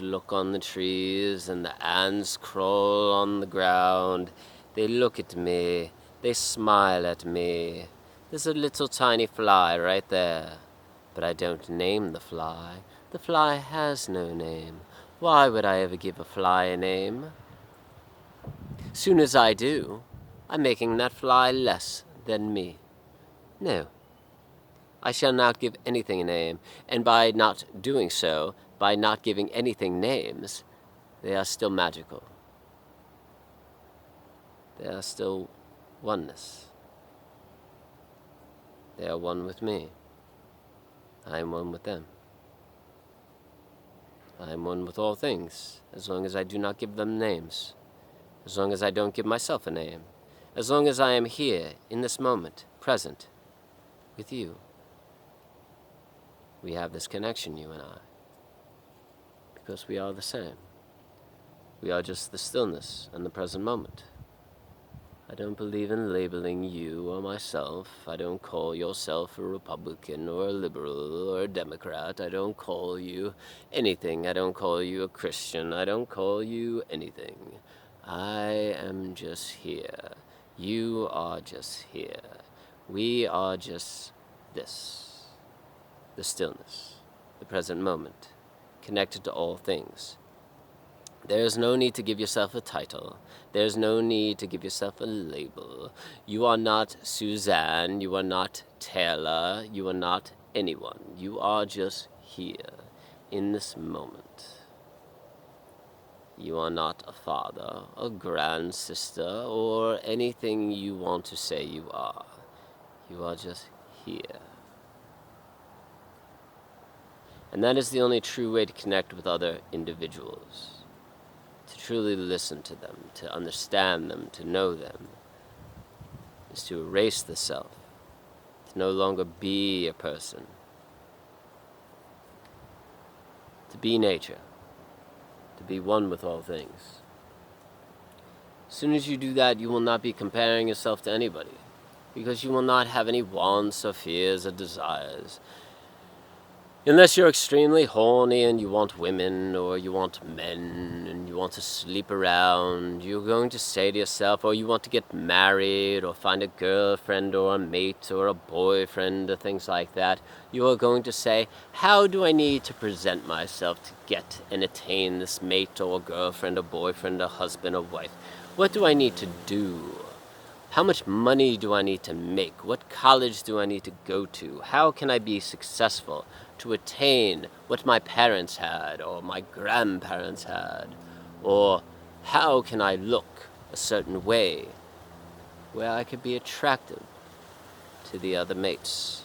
look on the trees and the ants crawl on the ground. They look at me. They smile at me. There's a little tiny fly right there. But I don't name the fly. The fly has no name. Why would I ever give a fly a name? Soon as I do, I'm making that fly less than me. No. I shall not give anything a name, and by not doing so, by not giving anything names, they are still magical. They are still oneness. They are one with me. I am one with them. I am one with all things, as long as I do not give them names, as long as I don't give myself a name, as long as I am here, in this moment, present, with you. We have this connection, you and I, because we are the same. We are just the stillness and the present moment. I don't believe in labeling you or myself. I don't call yourself a Republican or a liberal or a Democrat. I don't call you anything. I don't call you a Christian. I don't call you anything. I am just here. You are just here. We are just this. The stillness, the present moment, connected to all things. There is no need to give yourself a title. There is no need to give yourself a label. You are not Suzanne. You are not Taylor. You are not anyone. You are just here, in this moment. You are not a father, a grand sister, or anything you want to say you are. You are just here. And that is the only true way to connect with other individuals. To truly listen to them, to understand them, to know them, is to erase the self, to no longer be a person, to be nature, to be one with all things. As soon as you do that, you will not be comparing yourself to anybody, because you will not have any wants or fears or desires. Unless you're extremely horny and you want women or you want men and you want to sleep around, you're going to say to yourself, or you want to get married or find a girlfriend or a mate or a boyfriend or things like that, you are going to say, how do I need to present myself to get and attain this mate or girlfriend or boyfriend or husband or wife? What do I need to do? How much money do I need to make? What college do I need to go to? How can I be successful to attain what my parents had or my grandparents had? Or how can I look a certain way where I could be attractive to the other mates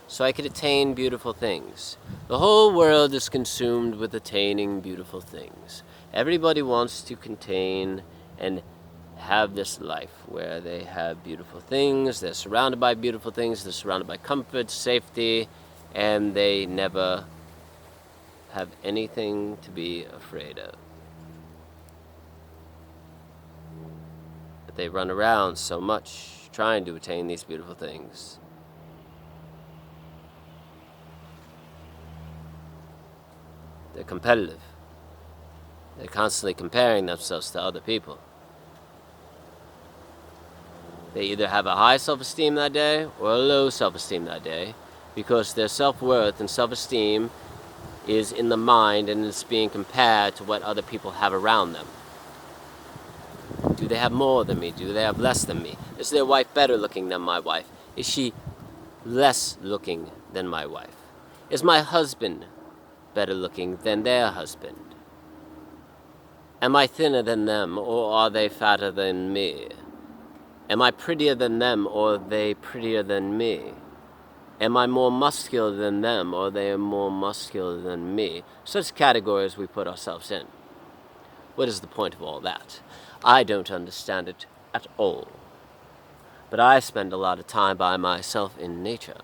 so I could attain beautiful things? The whole world is consumed with attaining beautiful things. Everybody wants to contain and have this life where they have beautiful things, they're surrounded by beautiful things, they're surrounded by comfort, safety, and they never have anything to be afraid of. But they run around so much trying to attain these beautiful things. They're competitive. They're constantly comparing themselves to other people. They either have a high self-esteem that day or a low self-esteem that day, because their self-worth and self-esteem is in the mind and it's being compared to what other people have around them. Do they have more than me? Do they have less than me? Is their wife better looking than my wife? Is she less looking than my wife? Is my husband better looking than their husband? Am I thinner than them, or are they fatter than me? Am I prettier than them, or are they prettier than me? Am I more muscular than them, or are they more muscular than me? Such categories we put ourselves in. What is the point of all that? I don't understand it at all. But I spend a lot of time by myself in nature.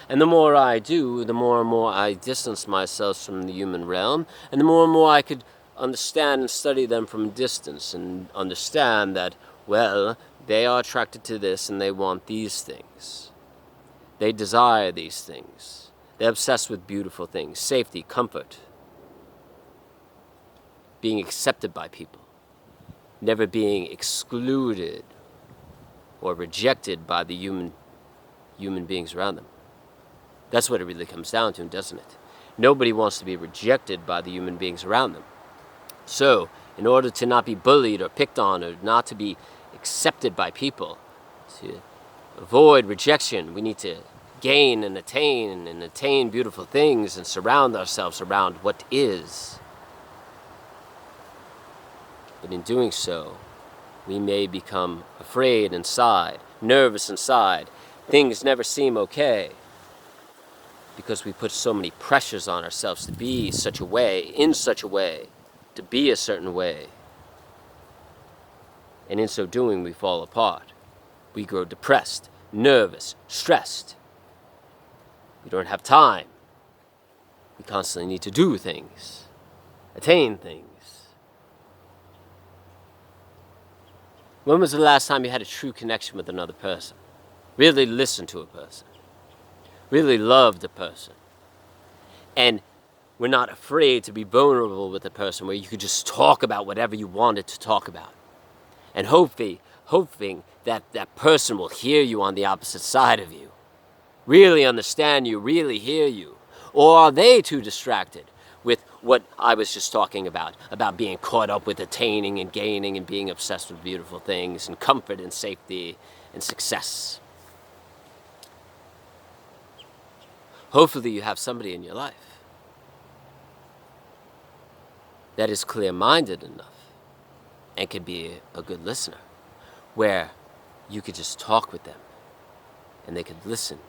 And the more I do, the more and more I distance myself from the human realm, and the more I could understand and study them from a distance and understand that, well, they are attracted to this and they want these things. They desire these things. They're obsessed with beautiful things, safety, comfort. being accepted by people, never being excluded or rejected by the human beings around them. That's what it really comes down to, doesn't it? Nobody wants to be rejected by the human beings around them. So, in order to not be bullied or picked on or not to be accepted by people, to avoid rejection, we need to gain and attain beautiful things and surround ourselves around what is. But in doing so, we may become afraid inside, nervous inside. Things never seem okay because we put so many pressures on ourselves to be such a way, in such a way, to be a certain way. And in so doing, we fall apart. We grow depressed, nervous, stressed. We don't have time. We constantly need to do things, attain things. When was the last time you had a true connection with another person? Really listened to a person? Really loved a person? And we're not afraid to be vulnerable with a person where you could just talk about whatever you wanted to talk about. And hoping that that person will hear you on the opposite side of you. Really understand you, really hear you. Or are they too distracted with what I was just talking about being caught up with attaining and gaining and being obsessed with beautiful things and comfort and safety and success? Hopefully you have somebody in your life that is clear-minded enough and can be a good listener, where you could just talk with them and they could listen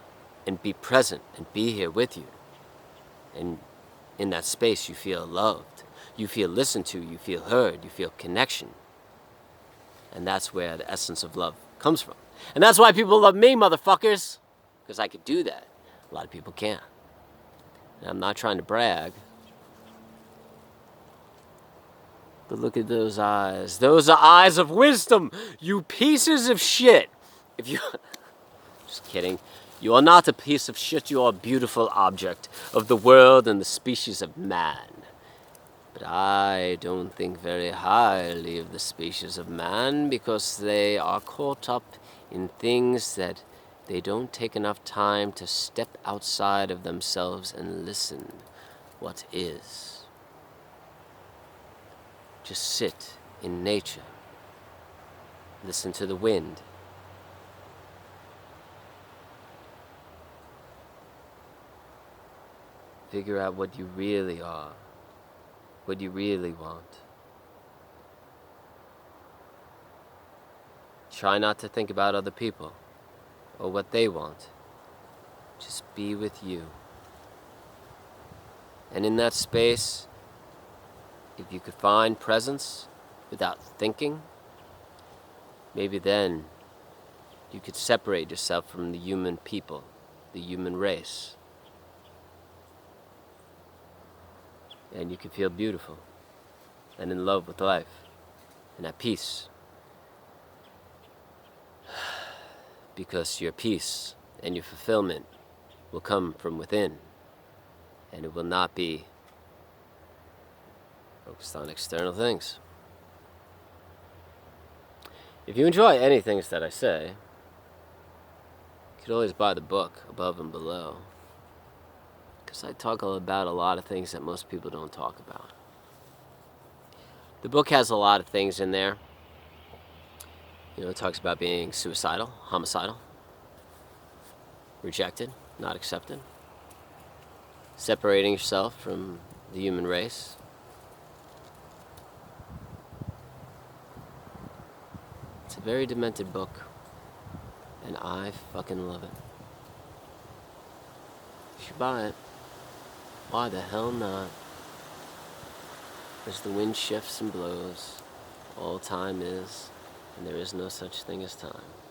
and be present and be here with you. And in that space you feel loved, you feel listened to, you feel heard, you feel connection. And that's where the essence of love comes from. And that's why people love me, motherfuckers, because I could do that. A lot of people can't. And I'm not trying to brag, but look at those eyes. Those are eyes of wisdom, you pieces of shit. If you... Just kidding. You are not a piece of shit. You are a beautiful object of the world and the species of man. But I don't think very highly of the species of man because they are caught up in things that they don't take enough time to step outside of themselves and listen what is. Just sit in nature. Listen to the wind. Figure out what you really are, what you really want. Try not to think about other people or what they want. Just be with you. And in that space, if you could find presence without thinking, maybe then you could separate yourself from the human people, the human race. And you can feel beautiful and in love with life and at peace. Because your peace and your fulfillment will come from within, and it will not be focused on external things. If you enjoy any things that I say, you could always buy the book Above and Below. I talk about a lot of things that most people don't talk about. The book has a lot of things in there. You know, it talks about being suicidal, homicidal, rejected, not accepted, separating yourself from the human race. It's a very demented book, and I fucking love it. You should buy it. Why the hell not? As the wind shifts and blows, all time is, and there is no such thing as time.